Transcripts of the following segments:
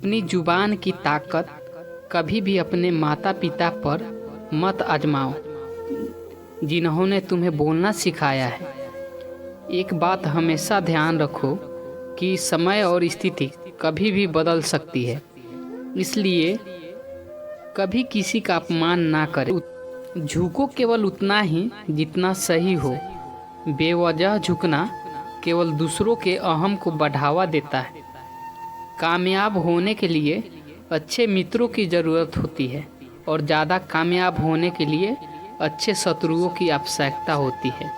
अपनी जुबान की ताकत कभी भी अपने माता पिता पर मत आजमाओ, जिन्होंने तुम्हें बोलना सिखाया है। एक बात हमेशा ध्यान रखो कि समय और स्थिति कभी भी बदल सकती है, इसलिए कभी किसी का अपमान ना करें। झुको केवल उतना ही जितना सही हो। बेवजह झुकना केवल दूसरों के अहम को बढ़ावा देता है। कामयाब होने के लिए अच्छे मित्रों की ज़रूरत होती है और ज़्यादा कामयाब होने के लिए अच्छे शत्रुओं की आवश्यकता होती है।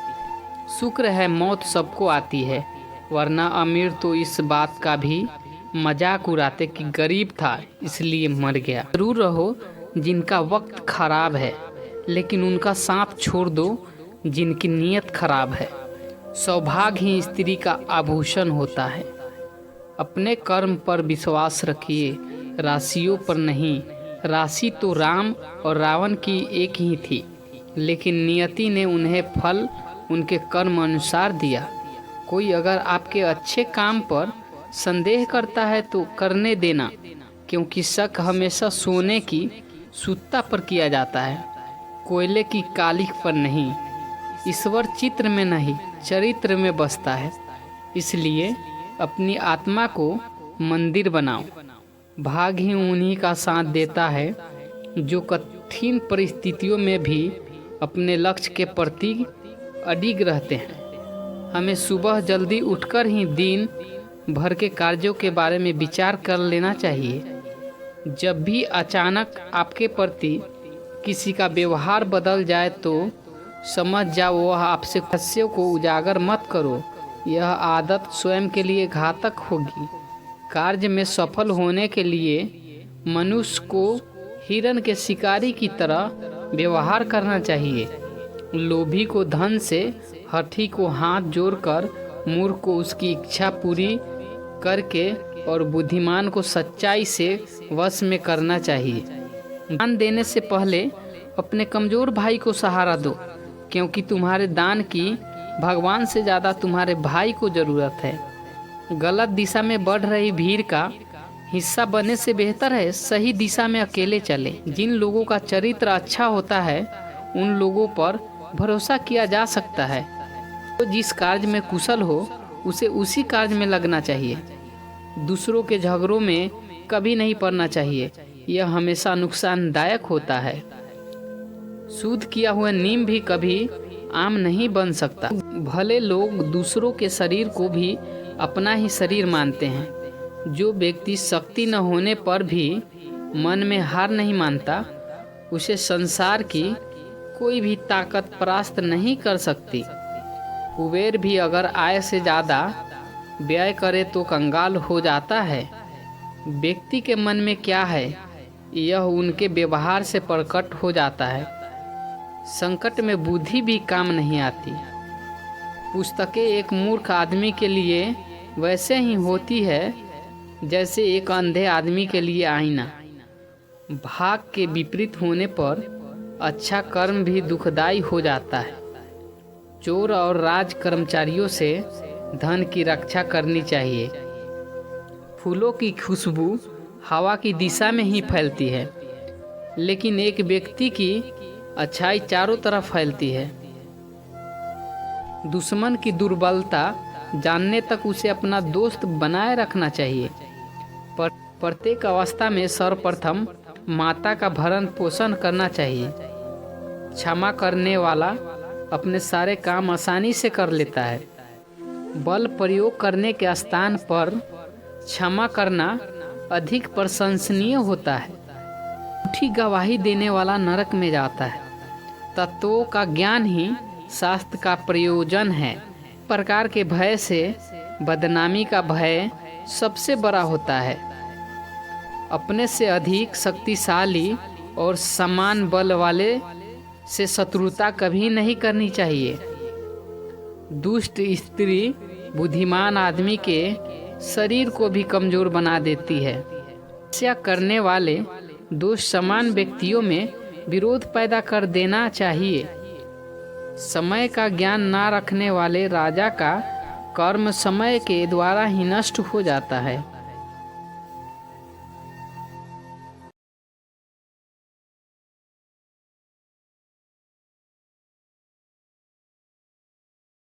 शुक्र है मौत सबको आती है, वरना अमीर तो इस बात का भी मजाक उड़ाते कि गरीब था इसलिए मर गया। जरूर रहो जिनका वक्त खराब है, लेकिन उनका साथ छोड़ दो जिनकी नीयत खराब है। सौभाग्य ही स्त्री का आभूषण होता है। अपने कर्म पर विश्वास रखिए, राशियों पर नहीं। राशि तो राम और रावण की एक ही थी, लेकिन नियति ने उन्हें फल उनके कर्म अनुसार दिया। कोई अगर आपके अच्छे काम पर संदेह करता है तो करने देना, क्योंकि शक हमेशा सोने की सुत्ता पर किया जाता है, कोयले की कालिख पर नहीं। ईश्वर चित्र में नहीं, चरित्र में बसता है। इसलिए अपनी आत्मा को मंदिर बनाओ। भाग्य ही उन्हीं का साथ देता है जो कठिन परिस्थितियों में भी अपने लक्ष्य के प्रति अडिग रहते हैं। हमें सुबह जल्दी उठकर ही दिन भर के कार्यों के बारे में विचार कर लेना चाहिए। जब भी अचानक आपके प्रति किसी का व्यवहार बदल जाए तो समझ जाओ वह आपसे रहस्यों को उजागर मत करो। यह आदत स्वयं के लिए घातक होगी। कार्य में सफल होने के लिए मनुष्य को हिरण के शिकारी की तरह व्यवहार करना चाहिए। लोभी को धन से, हठी को हाथ जोड़कर, मूर्ख को उसकी इच्छा पूरी करके और बुद्धिमान को सच्चाई से वश में करना चाहिए। दान देने से पहले अपने कमजोर भाई को सहारा दो, क्योंकि तुम्हारे दान की भगवान से ज़्यादा तुम्हारे भाई को ज़रूरत है। गलत दिशा में बढ़ रही भीड़ का हिस्सा बनने से बेहतर है सही दिशा में अकेले चले। जिन लोगों का चरित्र अच्छा होता है उन लोगों पर भरोसा किया जा सकता है। तो जिस कार्य में कुशल हो उसे उसी कार्य में लगना चाहिए। दूसरों के झगड़ों में कभी नहीं पड़ना चाहिए, यह हमेशा नुकसानदायक होता है। शुद्ध किया हुआ नीम भी कभी आम नहीं बन सकता। भले लोग दूसरों के शरीर को भी अपना ही शरीर मानते हैं। जो व्यक्ति शक्ति न होने पर भी मन में हार नहीं मानता, उसे संसार की कोई भी ताकत परास्त नहीं कर सकती। कुबेर भी अगर आय से ज़्यादा व्यय करे तो कंगाल हो जाता है। व्यक्ति के मन में क्या है यह उनके व्यवहार से प्रकट हो जाता है। संकट में बुद्धि भी काम नहीं आती। पुस्तकें एक मूर्ख आदमी के लिए वैसे ही होती है जैसे एक अंधे आदमी के लिए आईना। भाग के विपरीत होने पर अच्छा कर्म भी दुखदाई हो जाता है। चोर और राज कर्मचारियों से धन की रक्षा करनी चाहिए। फूलों की खुशबू हवा की दिशा में ही फैलती है, लेकिन एक व्यक्ति की अच्छाई चारों तरफ फैलती है। दुश्मन की दुर्बलता जानने तक उसे अपना दोस्त बनाए रखना चाहिए। प्रत्येक अवस्था में सर्वप्रथम माता का भरण पोषण करना चाहिए। क्षमा करने वाला अपने सारे काम आसानी से कर लेता है। बल प्रयोग करने के स्थान पर क्षमा करना अधिक प्रशंसनीय होता है। झूठी गवाही देने वाला नरक में जाता है। तत्वों का ज्ञान ही शास्त्र का प्रयोजन है। प्रकार के भय से बदनामी का भय सबसे बड़ा होता है। अपने से अधिक शक्तिशाली और समान बल वाले से शत्रुता कभी नहीं करनी चाहिए। दुष्ट स्त्री बुद्धिमान आदमी के शरीर को भी कमजोर बना देती है। हत्या करने वाले दो समान व्यक्तियों में विरोध पैदा कर देना चाहिए। समय का ज्ञान ना रखने वाले राजा का कर्म समय के द्वारा ही नष्ट हो जाता है।